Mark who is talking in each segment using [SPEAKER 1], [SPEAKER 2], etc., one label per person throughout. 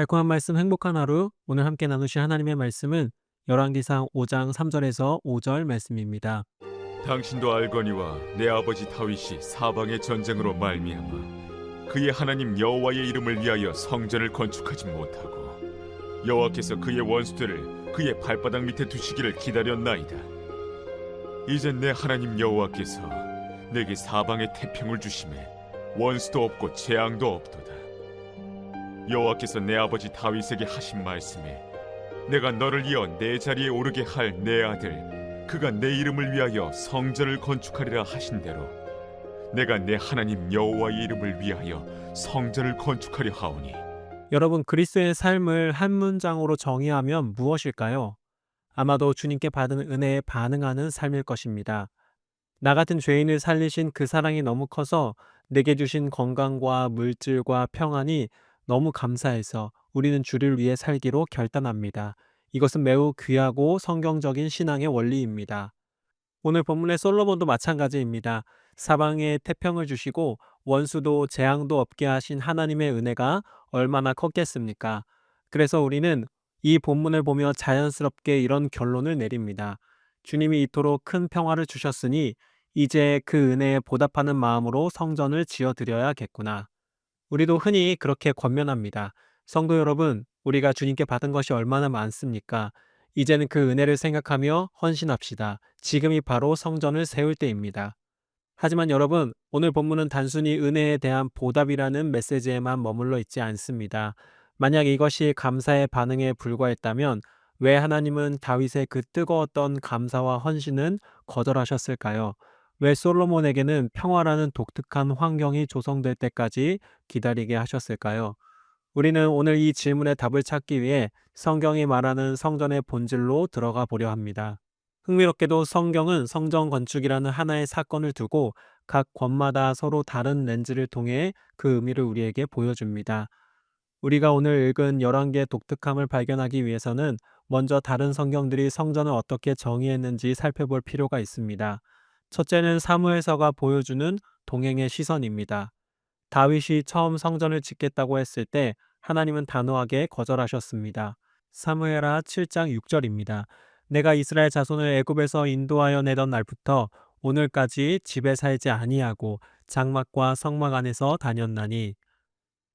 [SPEAKER 1] 달콤한 말씀 행복한 하루. 오늘 함께 나누실 하나님의 말씀은 열왕기상 5장 3절에서 5절 말씀입니다.
[SPEAKER 2] 당신도 알거니와 내 아버지 다윗이 사방의 전쟁으로 말미암아 그의 하나님 여호와의 이름을 위하여 성전을 건축하지 못하고 여호와께서 그의 원수들을 그의 발바닥 밑에 두시기를 기다렸나이다. 이제 내 하나님 여호와께서 내게 사방의 태평을 주심에 원수도 없고 재앙도 없도다. 여호와께서 내 아버지 다윗에게 하신 말씀에 내가 너를 이어 내 자리에 오르게 할 내 아들 그가 내 이름을 위하여 성전을 건축하리라 하신 대로 내가 내 하나님 여호와의 이름을 위하여 성전을 건축하려 하오니.
[SPEAKER 1] 여러분, 그리스도의 삶을 한 문장으로 정의하면 무엇일까요? 아마도 주님께 받은 은혜에 반응하는 삶일 것입니다. 나 같은 죄인을 살리신 그 사랑이 너무 커서 내게 주신 건강과 물질과 평안이 너무 감사해서 우리는 주를 위해 살기로 결단합니다. 이것은 매우 귀하고 성경적인 신앙의 원리입니다. 오늘 본문의 솔로몬도 마찬가지입니다. 사방에 태평을 주시고 원수도 재앙도 없게 하신 하나님의 은혜가 얼마나 컸겠습니까? 그래서 우리는 이 본문을 보며 자연스럽게 이런 결론을 내립니다. 주님이 이토록 큰 평화를 주셨으니 이제 그 은혜에 보답하는 마음으로 성전을 지어드려야겠구나. 우리도 흔히 그렇게 권면합니다. 성도 여러분, 우리가 주님께 받은 것이 얼마나 많습니까? 이제는 그 은혜를 생각하며 헌신합시다. 지금이 바로 성전을 세울 때입니다. 하지만 여러분, 오늘 본문은 단순히 은혜에 대한 보답이라는 메시지에만 머물러 있지 않습니다. 만약 이것이 감사의 반응에 불과했다면 왜 하나님은 다윗의 그 뜨거웠던 감사와 헌신은 거절하셨을까요? 왜 솔로몬에게는 평화라는 독특한 환경이 조성될 때까지 기다리게 하셨을까요? 우리는 오늘 이 질문의 답을 찾기 위해 성경이 말하는 성전의 본질로 들어가 보려 합니다. 흥미롭게도 성경은 성전 건축이라는 하나의 사건을 두고 각 권마다 서로 다른 렌즈를 통해 그 의미를 우리에게 보여줍니다. 우리가 오늘 읽은 11개의 독특함을 발견하기 위해서는 먼저 다른 성경들이 성전을 어떻게 정의했는지 살펴볼 필요가 있습니다. 첫째는 사무엘서가 보여주는 동행의 시선입니다. 다윗이 처음 성전을 짓겠다고 했을 때 하나님은 단호하게 거절하셨습니다. 사무엘하 7장 6절입니다. 내가 이스라엘 자손을 애굽에서 인도하여 내던 날부터 오늘까지 집에 살지 아니하고 장막과 성막 안에서 다녔나니.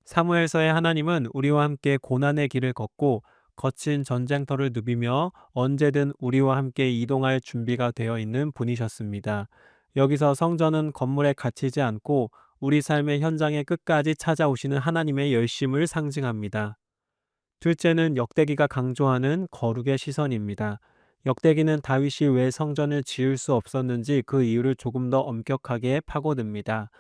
[SPEAKER 1] 사무엘서의 하나님은 우리와 함께 고난의 길을 걷고 거친 전쟁터를 누비며 언제든 우리와 함께 이동할 준비가 되어 있는 분이셨습니다. 여기서 성전은 건물에 갇히지 않고 우리 삶의 현장에 끝까지 찾아오시는 하나님의 열심을 상징합니다. 둘째는 역대기가 강조하는 거룩의 시선입니다. 역대기는 다윗이 왜 성전을 지을 수 없었는지 그 이유를 조금 더 엄격하게 파고듭니다.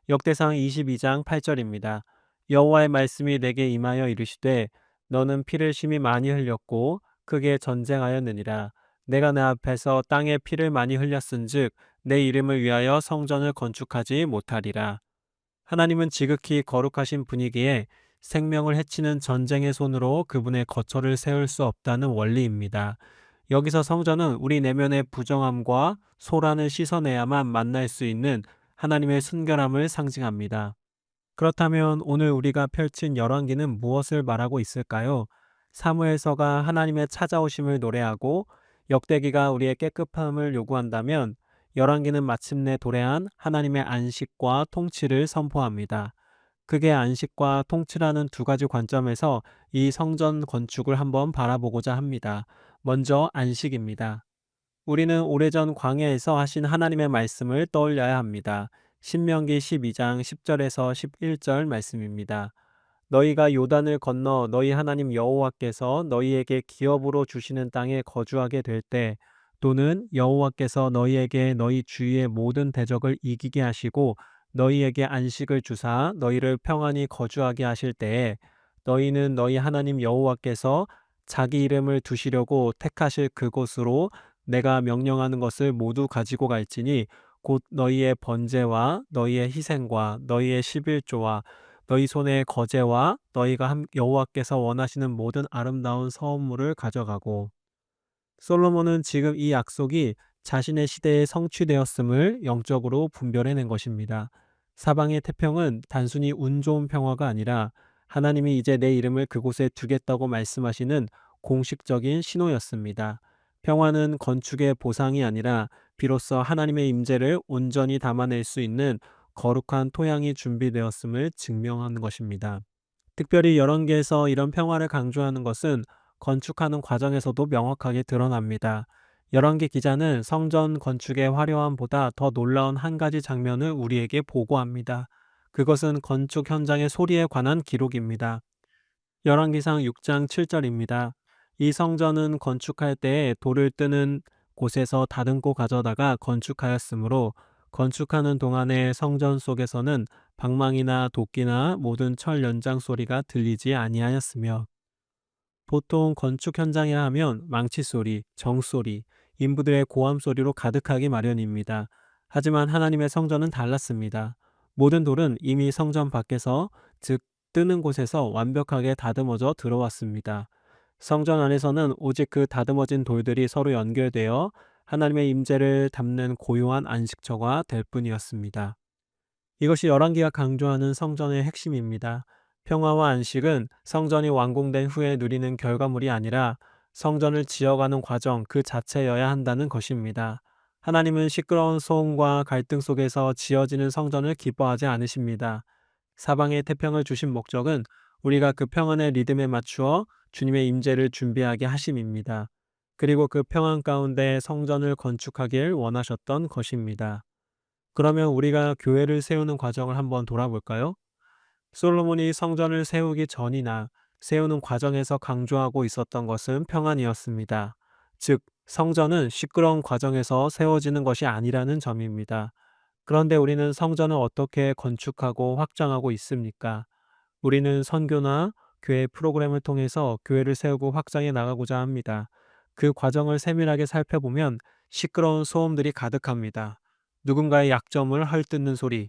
[SPEAKER 1] 역대상 22장 8절입니다. 여호와의 말씀이 내게 임하여 이르시되 너는 피를 심히 많이 흘렸고 크게 전쟁하였느니라. 내가 내 앞에서 땅에 피를 많이 흘렸은즉 내 이름을 위하여 성전을 건축하지 못하리라. 하나님은 지극히 거룩하신 분이기에 생명을 해치는 전쟁의 손으로 그분의 거처를 세울 수 없다는 원리입니다. 여기서 성전은 우리 내면의 부정함과 소란을 씻어내야만 만날 수 있는 하나님의 순결함을 상징합니다. 그렇다면 오늘 우리가 펼친 열왕기는 무엇을 말하고 있을까요? 사무엘서가 하나님의 찾아오심을 노래하고 역대기가 우리의 깨끗함을 요구한다면 열왕기는 마침내 도래한 하나님의 안식과 통치를 선포합니다. 그게 안식과 통치라는 두 가지 관점에서 이 성전 건축을 한번 바라보고자 합니다. 먼저 안식입니다. 우리는 오래전 광야에서 하신 하나님의 말씀을 떠올려야 합니다. 신명기 12장 10절에서 11절 말씀입니다. 너희가 요단을 건너 너희 하나님 여호와께서 너희에게 기업으로 주시는 땅에 거주하게 될 때 또는 여호와께서 너희에게 너희 주위의 모든 대적을 이기게 하시고 너희에게 안식을 주사 너희를 평안히 거주하게 하실 때에 너희는 너희 하나님 여호와께서 자기 이름을 두시려고 택하실 그곳으로 내가 명령하는 것을 모두 가지고 갈지니 곧 너희의 번제와 너희의 희생과 너희의 십일조와 너희 손의 거제와 너희가 여호와께서 원하시는 모든 아름다운 성물을 가져가고. 솔로몬은 지금 이 약속이 자신의 시대에 성취되었음을 영적으로 분별해낸 것입니다. 사방의 태평은 단순히 운 좋은 평화가 아니라 하나님이 이제 내 이름을 그곳에 두겠다고 말씀하시는 공식적인 신호였습니다. 평화는 건축의 보상이 아니라 비로소 하나님의 임재를 온전히 담아낼 수 있는 거룩한 토양이 준비되었음을 증명하는 것입니다. 특별히 열왕기에서 이런 평화를 강조하는 것은 건축하는 과정에서도 명확하게 드러납니다. 열왕기 기자는 성전 건축의 화려함보다 더 놀라운 한 가지 장면을 우리에게 보고합니다. 그것은 건축 현장의 소리에 관한 기록입니다. 열왕기상 6장 7절입니다. 이 성전은 건축할 때에 돌을 뜨는 곳에서 다듬고 가져다가 건축하였으므로 건축하는 동안에 성전 속에서는 방망이나 도끼나 모든 철 연장 소리가 들리지 아니하였으며, 보통 건축 현장이라 하면 망치 소리, 정 소리, 인부들의 고함 소리로 가득하기 마련입니다. 하지만 하나님의 성전은 달랐습니다. 모든 돌은 이미 성전 밖에서, 즉 뜨는 곳에서 완벽하게 다듬어져 들어왔습니다. 성전 안에서는 오직 그 다듬어진 돌들이 서로 연결되어 하나님의 임재를 담는 고요한 안식처가 될 뿐이었습니다. 이것이 열왕기가 강조하는 성전의 핵심입니다. 평화와 안식은 성전이 완공된 후에 누리는 결과물이 아니라 성전을 지어가는 과정 그 자체여야 한다는 것입니다. 하나님은 시끄러운 소음과 갈등 속에서 지어지는 성전을 기뻐하지 않으십니다. 사방에 태평을 주신 목적은 우리가 그 평안의 리듬에 맞추어 주님의 임재를 준비하게 하심입니다. 그리고 그 평안 가운데 성전을 건축하길 원하셨던 것입니다. 그러면 우리가 교회를 세우는 과정을 한번 돌아볼까요? 솔로몬이 성전을 세우기 전이나 세우는 과정에서 강조하고 있었던 것은 평안이었습니다. 즉, 성전은 시끄러운 과정에서 세워지는 것이 아니라는 점입니다. 그런데 우리는 성전을 어떻게 건축하고 확장하고 있습니까? 우리는 선교나 교회 프로그램을 통해서 교회를 세우고 확장해 나가고자 합니다. 그 과정을 세밀하게 살펴보면 시끄러운 소음들이 가득합니다. 누군가의 약점을 헐뜯는 소리,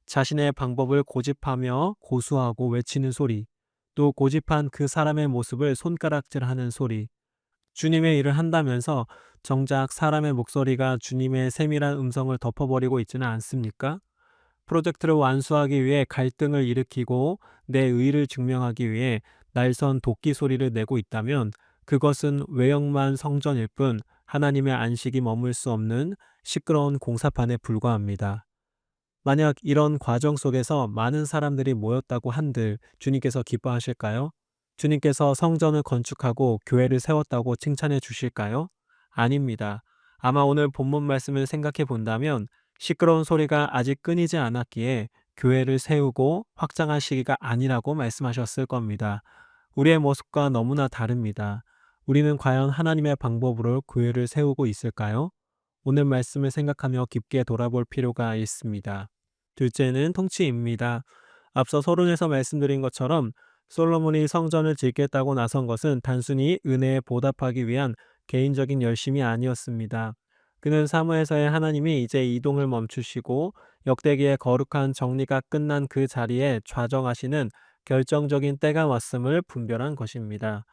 [SPEAKER 1] 자신의 방법을 고집하며 고수하고 외치는 소리, 또 고집한 그 사람의 모습을 손가락질하는 소리. 주님의 일을 한다면서 정작 사람의 목소리가 주님의 세밀한 음성을 덮어버리고 있지는 않습니까? 프로젝트를 완수하기 위해 갈등을 일으키고 내 의의를 증명하기 위해 날선 도끼 소리를 내고 있다면 그것은 외형만 성전일 뿐 하나님의 안식이 머물 수 없는 시끄러운 공사판에 불과합니다. 만약 이런 과정 속에서 많은 사람들이 모였다고 한들 주님께서 기뻐하실까요? 주님께서 성전을 건축하고 교회를 세웠다고 칭찬해 주실까요? 아닙니다. 아마 오늘 본문 말씀을 생각해 본다면 시끄러운 소리가 아직 끊이지 않았기에 교회를 세우고 확장할 시기가 아니라고 말씀하셨을 겁니다. 우리의 모습과 너무나 다릅니다. 우리는 과연 하나님의 방법으로 교회를 세우고 있을까요? 오늘 말씀을 생각하며 깊게 돌아볼 필요가 있습니다. 둘째는 통치입니다. 앞서 서론에서 말씀드린 것처럼 솔로몬이 성전을 짓겠다고 나선 것은 단순히 은혜에 보답하기 위한 개인적인 열심이 아니었습니다. 그는 사무에서의 하나님이 이제 이동을 멈추시고 역대기의 거룩한 정리가 끝난 그 자리에 좌정하시는 결정적인 때가 왔음을 분별한 것입니다.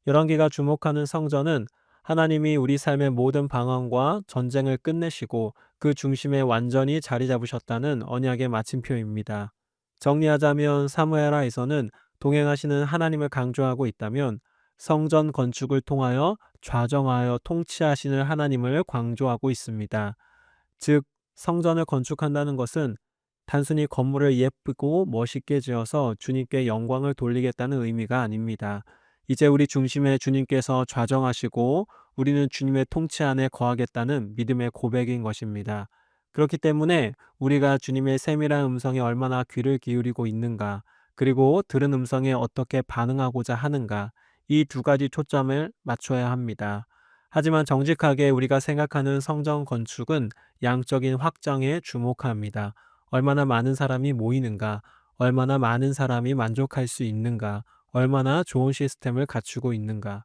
[SPEAKER 1] 열왕기가 주목하는 성전은 하나님이 우리 삶의 모든 방황과 전쟁을 끝내시고 그 중심에 완전히 자리 잡으셨다는 언약의 마침표입니다. 정리하자면 사무엘하에서는 동행하시는 하나님을 강조하고 있다면 성전 건축을 통하여 좌정하여 통치하시는 하나님을 강조하고 있습니다. 즉, 성전을 건축한다는 것은 단순히 건물을 예쁘고 멋있게 지어서 주님께 영광을 돌리겠다는 의미가 아닙니다. 이제 우리 중심에 주님께서 좌정하시고 우리는 주님의 통치 안에 거하겠다는 믿음의 고백인 것입니다. 그렇기 때문에 우리가 주님의 세밀한 음성에 얼마나 귀를 기울이고 있는가, 그리고 들은 음성에 어떻게 반응하고자 하는가, 이 두 가지 초점을 맞춰야 합니다. 하지만 정직하게 우리가 생각하는 성전 건축은 양적인 확장에 주목합니다. 얼마나 많은 사람이 모이는가, 얼마나 많은 사람이 만족할 수 있는가, 얼마나 좋은 시스템을 갖추고 있는가.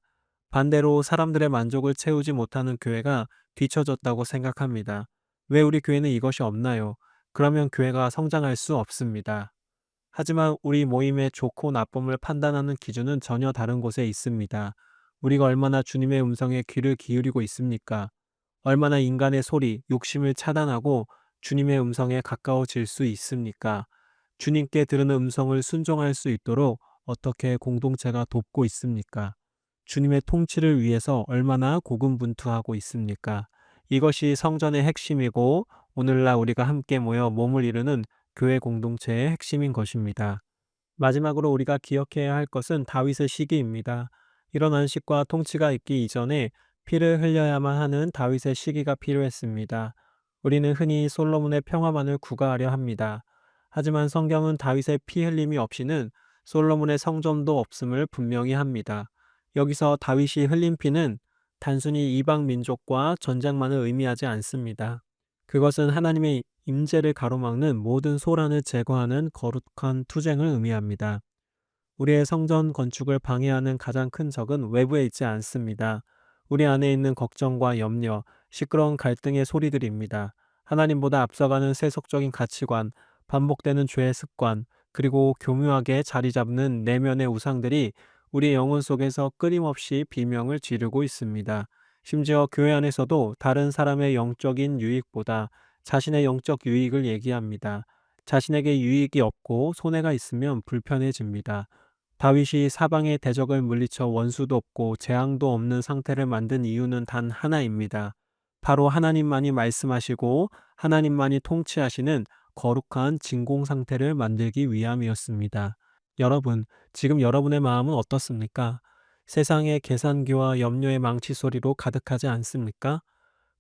[SPEAKER 1] 반대로 사람들의 만족을 채우지 못하는 교회가 뒤처졌다고 생각합니다. 왜 우리 교회는 이것이 없나요? 그러면 교회가 성장할 수 없습니다. 하지만 우리 모임의 좋고 나쁨을 판단하는 기준은 전혀 다른 곳에 있습니다. 우리가 얼마나 주님의 음성에 귀를 기울이고 있습니까? 얼마나 인간의 소리, 욕심을 차단하고 주님의 음성에 가까워질 수 있습니까? 주님께 들으는 음성을 순종할 수 있도록 어떻게 공동체가 돕고 있습니까? 주님의 통치를 위해서 얼마나 고군분투하고 있습니까? 이것이 성전의 핵심이고 오늘날 우리가 함께 모여 몸을 이루는 교회 공동체의 핵심인 것입니다. 마지막으로 우리가 기억해야 할 것은 다윗의 시기입니다. 이런 안식과 통치가 있기 이전에 피를 흘려야만 하는 다윗의 시기가 필요했습니다. 우리는 흔히 솔로몬의 평화만을 구가하려 합니다. 하지만 성경은 다윗의 피 흘림이 없이는 솔로몬의 성전도 없음을 분명히 합니다. 여기서 다윗이 흘린 피는 단순히 이방 민족과 전쟁만을 의미하지 않습니다. 그것은 하나님의 임재를 가로막는 모든 소란을 제거하는 거룩한 투쟁을 의미합니다. 우리의 성전 건축을 방해하는 가장 큰 적은 외부에 있지 않습니다. 우리 안에 있는 걱정과 염려, 시끄러운 갈등의 소리들입니다. 하나님보다 앞서가는 세속적인 가치관, 반복되는 죄의 습관, 그리고 교묘하게 자리 잡는 내면의 우상들이 우리 영혼 속에서 끊임없이 비명을 지르고 있습니다. 심지어 교회 안에서도 다른 사람의 영적인 유익보다 자신의 영적 유익을 얘기합니다. 자신에게 유익이 없고 손해가 있으면 불편해집니다. 다윗이 사방의 대적을 물리쳐 원수도 없고 재앙도 없는 상태를 만든 이유는 단 하나입니다. 바로 하나님만이 말씀하시고 하나님만이 통치하시는 거룩한 진공 상태를 만들기 위함이었습니다. 여러분, 지금 여러분의 마음은 어떻습니까? 세상의 계산기와 염려의 망치 소리로 가득하지 않습니까?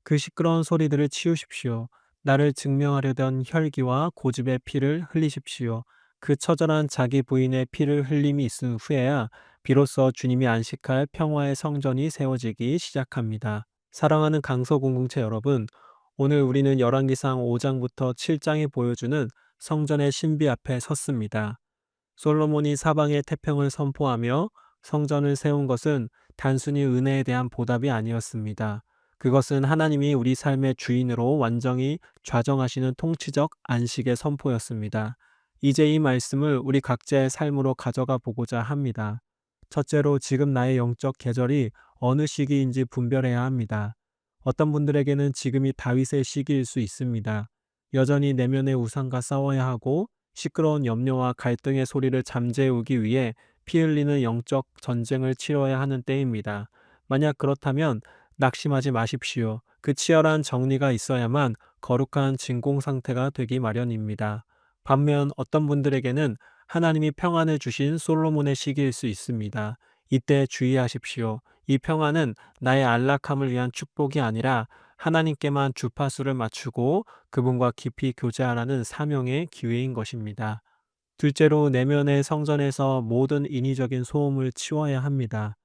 [SPEAKER 1] 그 시끄러운 소리들을 치우십시오. 나를 증명하려던 혈기와 고집의 피를 흘리십시오. 그 처절한 자기 부인의 피를 흘림이 있은 후에야 비로소 주님이 안식할 평화의 성전이 세워지기 시작합니다. 사랑하는 강서 공동체 여러분, 오늘 우리는 열왕기상 5장부터 7장이 보여주는 성전의 신비 앞에 섰습니다. 솔로몬이 사방의 태평을 선포하며 성전을 세운 것은 단순히 은혜에 대한 보답이 아니었습니다. 그것은 하나님이 우리 삶의 주인으로 완전히 좌정하시는 통치적 안식의 선포였습니다. 이제 이 말씀을 우리 각자의 삶으로 가져가 보고자 합니다. 첫째로 지금 나의 영적 계절이 어느 시기인지 분별해야 합니다. 어떤 분들에게는 지금이 다윗의 시기일 수 있습니다. 여전히 내면의 우상과 싸워야 하고 시끄러운 염려와 갈등의 소리를 잠재우기 위해 피 흘리는 영적 전쟁을 치러야 하는 때입니다. 만약 그렇다면 낙심하지 마십시오. 그 치열한 정리가 있어야만 거룩한 진공 상태가 되기 마련입니다. 반면 어떤 분들에게는 하나님이 평안을 주신 솔로몬의 시기일 수 있습니다. 이때 주의하십시오. 이 평안은 나의 안락함을 위한 축복이 아니라 하나님께만 주파수를 맞추고 그분과 깊이 교제하라는 사명의 기회인 것입니다. 둘째로 내면의 성전에서 모든 인위적인 소음을 치워야 합니다.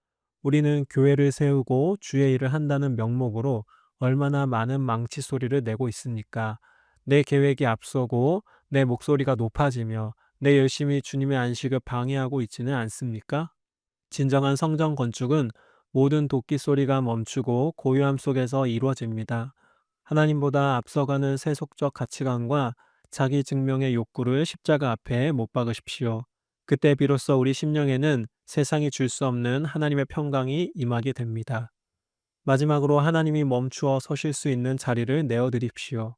[SPEAKER 1] 우리는 교회를 세우고 주의 일을 한다는 명목으로 얼마나 많은 망치 소리를 내고 있습니까? 내 계획이 앞서고 내 목소리가 높아지며 내 열심히 주님의 안식을 방해하고 있지는 않습니까? 진정한 성전 건축은 모든 도끼 소리가 멈추고 고요함 속에서 이루어집니다. 하나님보다 앞서가는 세속적 가치관과 자기 증명의 욕구를 십자가 앞에 못 박으십시오. 그때 비로소 우리 심령에는 세상이 줄 수 없는 하나님의 평강이 임하게 됩니다. 마지막으로 하나님이 멈추어 서실 수 있는 자리를 내어드립시오.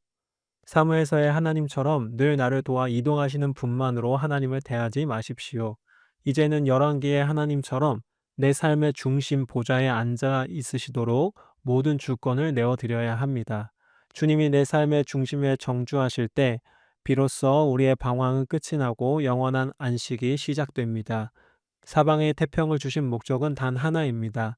[SPEAKER 1] 사무에서의 하나님처럼 늘 나를 도와 이동하시는 분만으로 하나님을 대하지 마십시오. 이제는 열왕기의 하나님처럼 내 삶의 중심 보좌에 앉아 있으시도록 모든 주권을 내어드려야 합니다. 주님이 내 삶의 중심에 정주하실 때 비로소 우리의 방황은 끝이 나고 영원한 안식이 시작됩니다. 사방에 태평을 주신 목적은 단 하나입니다.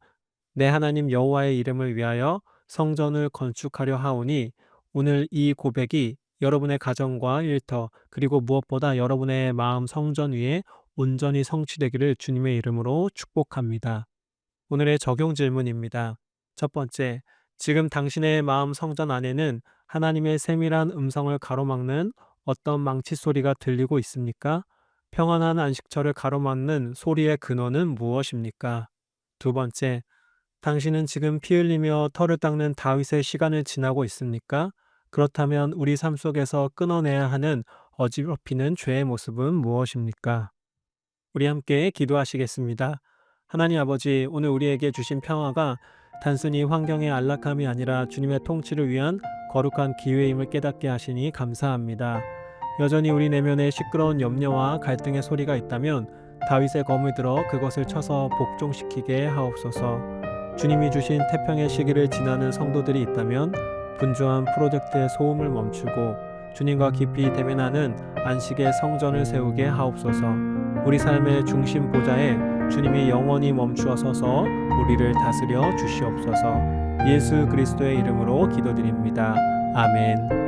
[SPEAKER 1] 내 하나님 여호와의 이름을 위하여 성전을 건축하려 하오니 오늘 이 고백이 여러분의 가정과 일터 그리고 무엇보다 여러분의 마음 성전 위에 온전히 성취되기를 주님의 이름으로 축복합니다. 오늘의 적용 질문입니다. 첫 번째, 지금 당신의 마음 성전 안에는 하나님의 세밀한 음성을 가로막는 어떤 망치 소리가 들리고 있습니까? 평안한 안식처를 가로막는 소리의 근원은 무엇입니까? 두 번째, 당신은 지금 피 흘리며 털을 닦는 다윗의 시간을 지나고 있습니까? 그렇다면 우리 삶 속에서 끊어내야 하는 어지럽히는 죄의 모습은 무엇입니까? 우리 함께 기도하시겠습니다. 하나님 아버지, 오늘 우리에게 주신 평화가 단순히 환경의 안락함이 아니라 주님의 통치를 위한 거룩한 기회임을 깨닫게 하시니 감사합니다. 여전히 우리 내면에 시끄러운 염려와 갈등의 소리가 있다면 다윗의 검을 들어 그것을 쳐서 복종시키게 하옵소서. 주님이 주신 태평의 시기를 지나는 성도들이 있다면 분주한 프로젝트의 소음을 멈추고 주님과 깊이 대면하는 안식의 성전을 세우게 하옵소서. 우리 삶의 중심 보좌에 주님이 영원히 멈추어 서서 우리를 다스려 주시옵소서. 예수 그리스도의 이름으로 기도드립니다. 아멘.